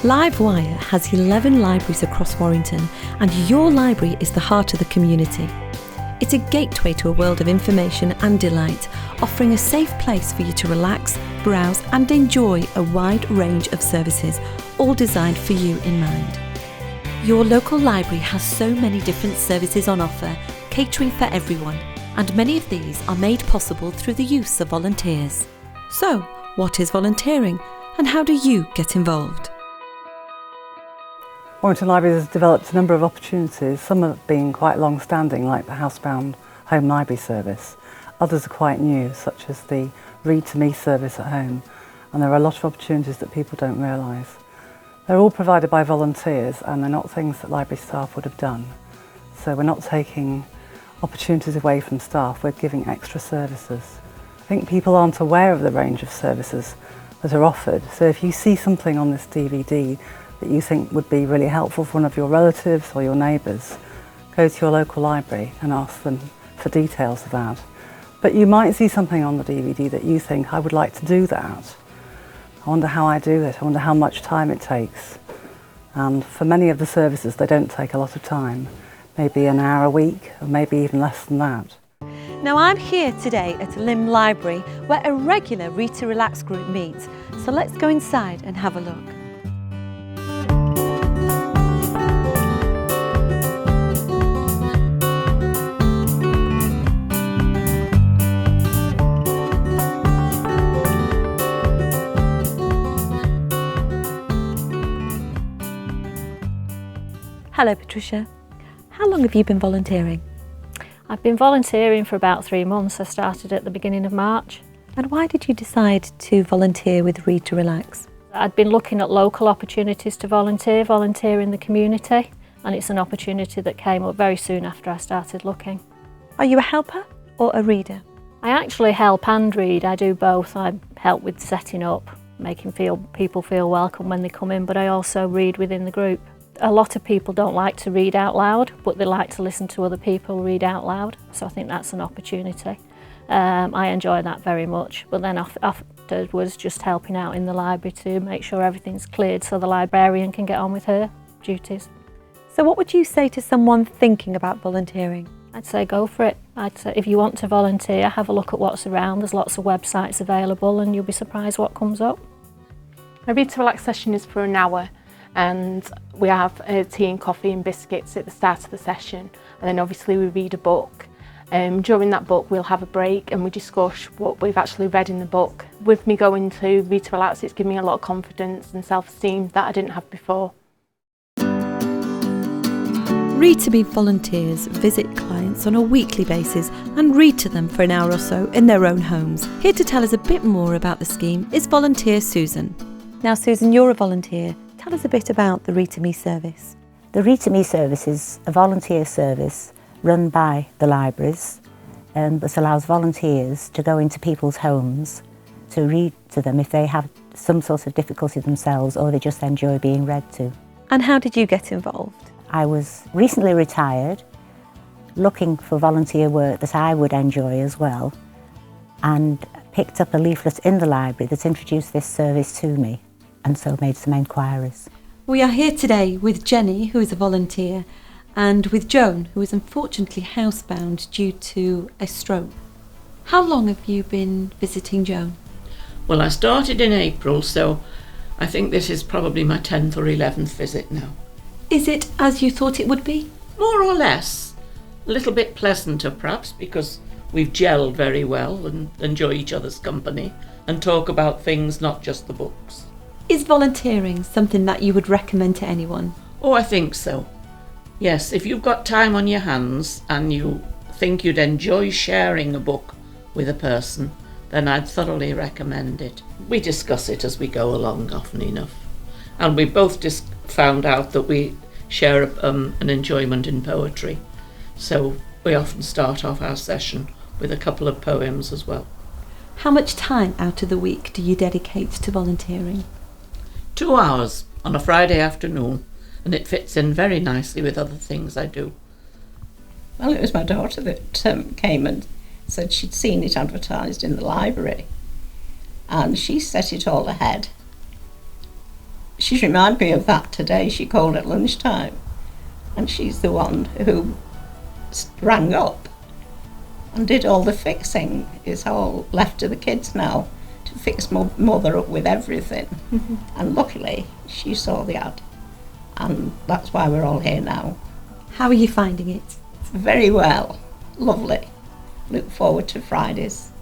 Livewire has 11 libraries across Warrington, and your library is the heart of the community. It's a gateway to a world of information and delight, offering a safe place for you to relax, browse and enjoy a wide range of services, all designed for you in mind. Your local library has so many different services on offer, catering for everyone, and many of these are made possible through the use of volunteers. So, what is volunteering, and how do you get involved? Warrington Libraries has developed a number of opportunities, some have been quite long-standing, like the housebound home library service. Others are quite new, such as the Read to Me service at home, and there are a lot of opportunities that people don't realise. They're all provided by volunteers and they're not things that library staff would have done. So we're not taking opportunities away from staff, we're giving extra services. I think people aren't aware of the range of services that are offered, so if you see something on this DVD that you think would be really helpful for one of your relatives or your neighbours, go to your local library and ask them for details of that. But you might see something on the DVD that you think, I would like to do that. I wonder how I do it, I wonder how much time it takes. And for many of the services they don't take a lot of time, maybe an hour a week or maybe even less than that. Now I'm here today at Lim Library where a regular Read to Relax group meets, so let's go inside and have a look. Hello Patricia, how long have you been volunteering? I've been volunteering for about 3 months. I started at the beginning of March. And why did you decide to volunteer with Read to Relax? I'd been looking at local opportunities to volunteer in the community, and it's an opportunity that came up very soon after I started looking. Are you a helper or a reader? I actually help and read. I do both. I help with setting up, making people feel welcome when they come in, but I also read within the group. A lot of people don't like to read out loud, but they like to listen to other people read out loud, so I think that's an opportunity. I enjoy that very much, but then afterwards just helping out in the library to make sure everything's cleared so the librarian can get on with her duties. So what would you say to someone thinking about volunteering? I'd say go for it. I'd say if you want to volunteer, have a look at what's around. There's lots of websites available and you'll be surprised what comes up. A Read to Relax session is for an hour, and we have tea and coffee and biscuits at the start of the session, and then obviously we read a book. During that book we'll have a break and we discuss what we've actually read in the book. With me going to Read to Relax, it's given me a lot of confidence and self-esteem that I didn't have before. Read to Me volunteers visit clients on a weekly basis and read to them for an hour or so in their own homes. Here to tell us a bit more about the scheme is volunteer Susan. Now Susan, you're a volunteer. Tell us a bit about the Read to Me service. The Read to Me service is a volunteer service run by the libraries that allows volunteers to go into people's homes to read to them if they have some sort of difficulty themselves or they just enjoy being read to. And how did you get involved? I was recently retired, looking for volunteer work that I would enjoy as well, and picked up a leaflet in the library that introduced this service to me, and so made some enquiries. We are here today with Jenny, who is a volunteer, and with Joan, who is unfortunately housebound due to a stroke. How long have you been visiting Joan? Well, I started in April, so I think this is probably my 10th or 11th visit now. Is it as you thought it would be? More or less. A little bit pleasanter perhaps, because we've gelled very well and enjoy each other's company and talk about things, not just the books. Is volunteering something that you would recommend to anyone? Oh, I think so. Yes, if you've got time on your hands and you think you'd enjoy sharing a book with a person, then I'd thoroughly recommend it. We discuss it as we go along often enough. And we both just found out that we share an enjoyment in poetry. So we often start off our session with a couple of poems as well. How much time out of the week do you dedicate to volunteering? 2 hours on a Friday afternoon, and it fits in very nicely with other things I do. Well, it was my daughter that came and said she'd seen it advertised in the library, and she set it all ahead. She's reminded me of that today. She called at lunchtime, and she's the one who rang up and did all the fixing. It's all left to the kids now to fix mother up with everything. And luckily she saw the ad, and that's why we're all here now. How are you finding it? Very well, lovely. Look forward to Fridays.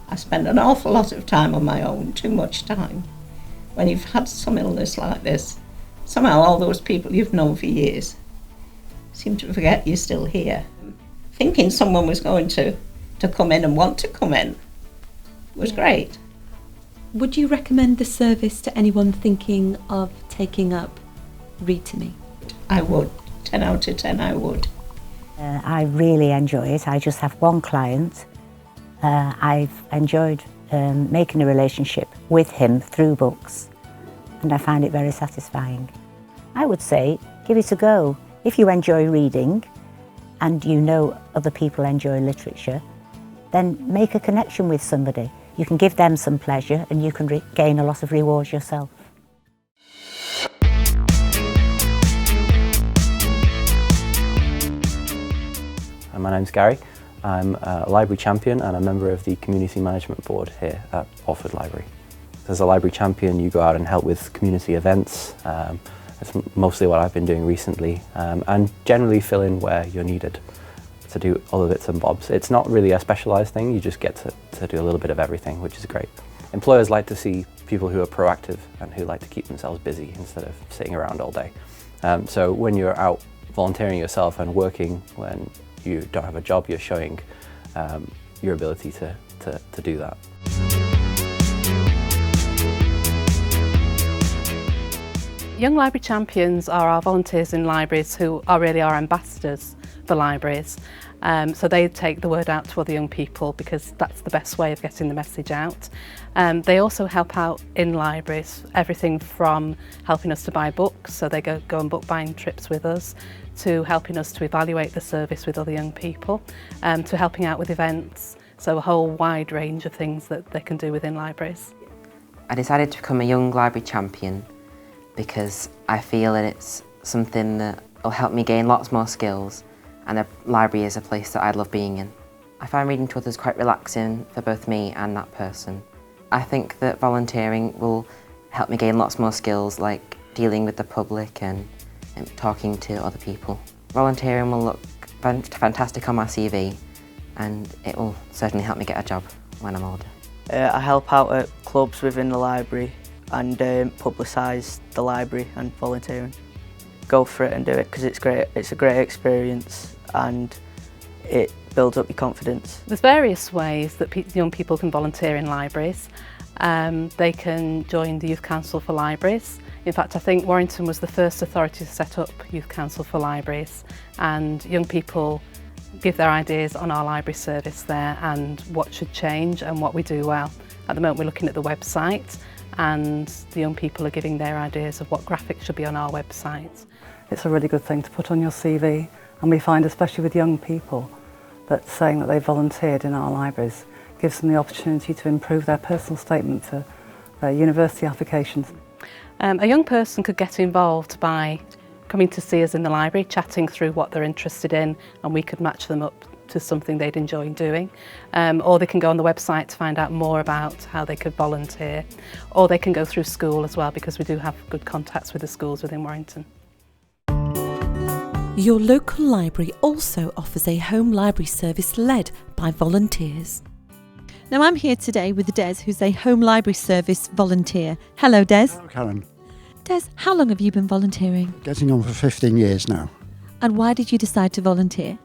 I spend an awful lot of time on my own, too much time. When you've had some illness like this, somehow all those people you've known for years seem to forget you're still here. Thinking someone was going to come in and want to come in was great. Would you recommend the service to anyone thinking of taking up Read to Me? I would. 10 out of 10 I would. I really enjoy it. I just have one client. I've enjoyed making a relationship with him through books, and I find it very satisfying. I would say give it a go. If you enjoy reading and you know other people enjoy literature, then make a connection with somebody. You can give them some pleasure and you can gain a lot of rewards yourself. My name's Gary. I'm a library champion and a member of the Community Management Board here at Warrington Library. As a library champion, you go out and help with community events. That's mostly what I've been doing recently, and generally fill in where you're needed to do other bits and bobs. It's not really a specialised thing, you just get to do a little bit of everything, which is great. Employers like to see people who are proactive and who like to keep themselves busy instead of sitting around all day. So when you're out volunteering yourself and working when you don't have a job, you're showing your ability to do that. Young Library Champions are our volunteers in libraries who are really our ambassadors for libraries. So they take the word out to other young people because that's the best way of getting the message out. They also help out in libraries, everything from helping us to buy books, so they go on book buying trips with us, to helping us to evaluate the service with other young people, to helping out with events, so a whole wide range of things that they can do within libraries. I decided to become a Young Library Champion because I feel that it's something that will help me gain lots more skills, and the library is a place that I love being in. I find reading to others quite relaxing for both me and that person. I think that volunteering will help me gain lots more skills like dealing with the public and talking to other people. Volunteering will look fantastic on my CV, and it will certainly help me get a job when I'm older. I help out at clubs within the library and publicise the library and volunteering. Go for it and do it because it's great. It's a great experience and it builds up your confidence. There's various ways that young people can volunteer in libraries. They can join the Youth Council for Libraries. In fact, I think Warrington was the first authority to set up Youth Council for Libraries, and young people give their ideas on our library service there and what should change and what we do well. At the moment we're looking at the website, and the young people are giving their ideas of what graphics should be on our website. It's a really good thing to put on your CV, and we find, especially with young people, that saying that they volunteered in our libraries gives them the opportunity to improve their personal statement for their university applications. A young person could get involved by coming to see us in the library, chatting through what they're interested in, and we could match them up to something they'd enjoy doing. Or they can go on the website to find out more about how they could volunteer. Or they can go through school as well, because we do have good contacts with the schools within Warrington. Your local library also offers a home library service led by volunteers. Now I'm here today with Des, who's a home library service volunteer. Hello, Des. Hello, Karen. Des, how long have you been volunteering? Getting on for 15 years now. And why did you decide to volunteer?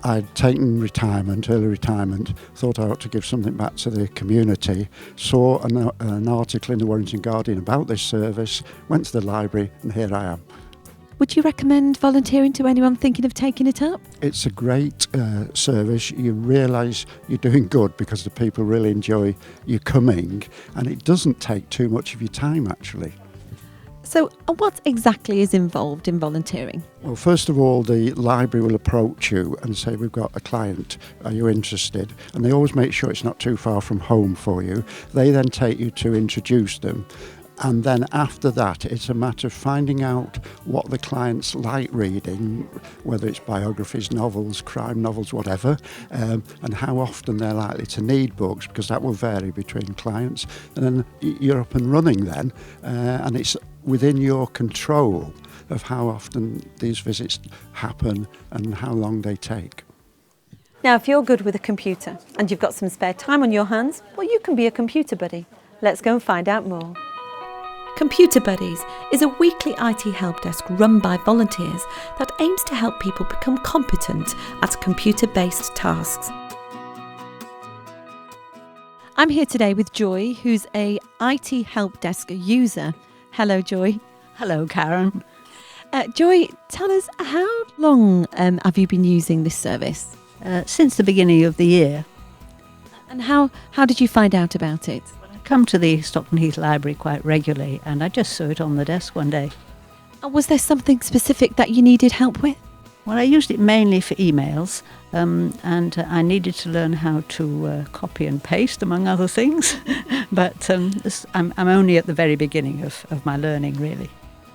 I'd taken retirement, early retirement, thought I ought to give something back to the community, saw an article in the Warrington Guardian about this service, went to the library, and here I am. Would you recommend volunteering to anyone thinking of taking it up? It's a great service. You realise you're doing good because the people really enjoy you coming, and it doesn't take too much of your time actually. So what exactly is involved in volunteering? Well, first of all, the library will approach you and say, we've got a client, are you interested? And they always make sure it's not too far from home for you. They then take you to introduce them, And then after that, it's a matter of finding out what the clients like reading, whether it's biographies, novels, crime novels, whatever, and how often they're likely to need books, because that will vary between clients. And then you're up and running then, and it's within your control of how often these visits happen and how long they take. Now, if you're good with a computer and you've got some spare time on your hands, well, you can be a computer buddy. Let's go and find out more. Computer Buddies is a weekly IT help desk run by volunteers that aims to help people become competent at computer-based tasks. I'm here today with Joy, who's a IT help desk user. Hello, Joy. Hello, Karen. Joy, tell us, how long have you been using this service? Since the beginning of the year. And how did you find out about it? I come to the Stockton Heath Library quite regularly, and I just saw it on the desk one day. Was there something specific that you needed help with? Well, I used it mainly for emails, and I needed to learn how to copy and paste, among other things. But I'm only at the very beginning of my learning, really.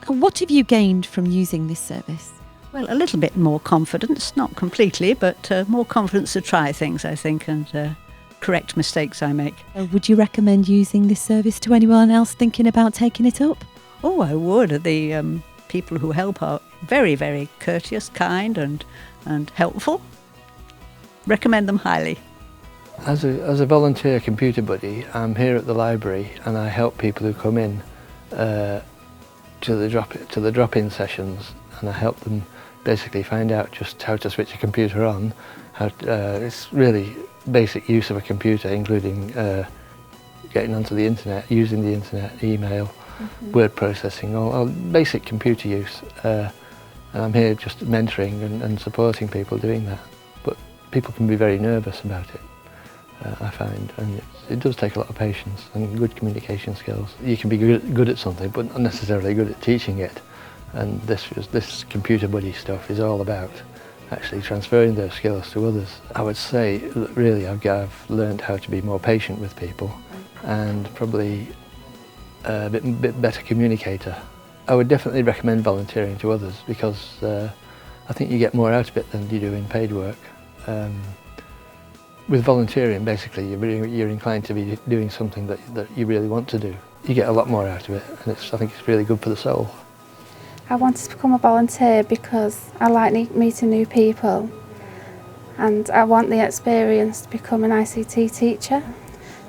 And what have you gained from using this service? Well, a little bit more confidence, not completely, but more confidence to try things, I think, and correct mistakes I make. Would you recommend using this service to anyone else thinking about taking it up? Oh, I would. The people who help are very, very courteous, kind and helpful. Recommend them highly. As a volunteer computer buddy, I'm here at the library and I help people who come in to the drop-in sessions, and I help them basically find out just how to switch a computer on. It's really basic use of a computer, including getting onto the internet, using the internet, email, word processing, all basic computer use. And I'm here just mentoring and supporting people doing that. But people can be very nervous about it, I find, and it does take a lot of patience and good communication skills. You can be good at something, but not necessarily good at teaching it. And this computer buddy stuff is all about actually transferring those skills to others. I would say that really I've learned how to be more patient with people and probably a bit better communicator. I would definitely recommend volunteering to others because I think you get more out of it than you do in paid work. With volunteering, basically, you're inclined to be doing something that you really want to do. You get a lot more out of it, and I think it's really good for the soul. I wanted to become a volunteer because I like meeting new people, and I want the experience to become an ICT teacher.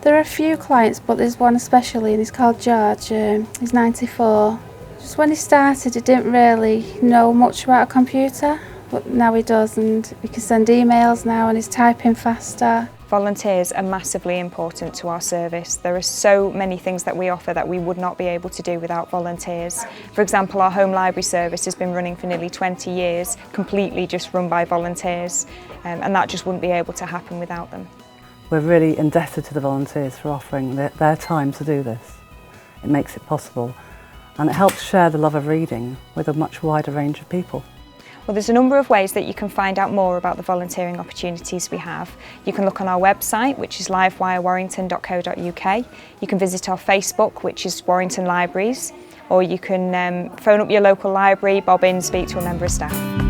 There are a few clients, but there's one especially, and he's called George. He's 94. Just when he started, he didn't really know much about a computer, but now he does, and he can send emails now, and he's typing faster. Volunteers are massively important to our service. There are so many things that we offer that we would not be able to do without volunteers. For example, our home library service has been running for nearly 20 years, completely just run by volunteers, and that just wouldn't be able to happen without them. We're really indebted to the volunteers for offering their time to do this. It makes it possible, and it helps share the love of reading with a much wider range of people. Well, there's a number of ways that you can find out more about the volunteering opportunities we have. You can look on our website, which is livewirewarrington.co.uk. You can visit our Facebook, which is Warrington Libraries, or you can phone up your local library, bob in, speak to a member of staff.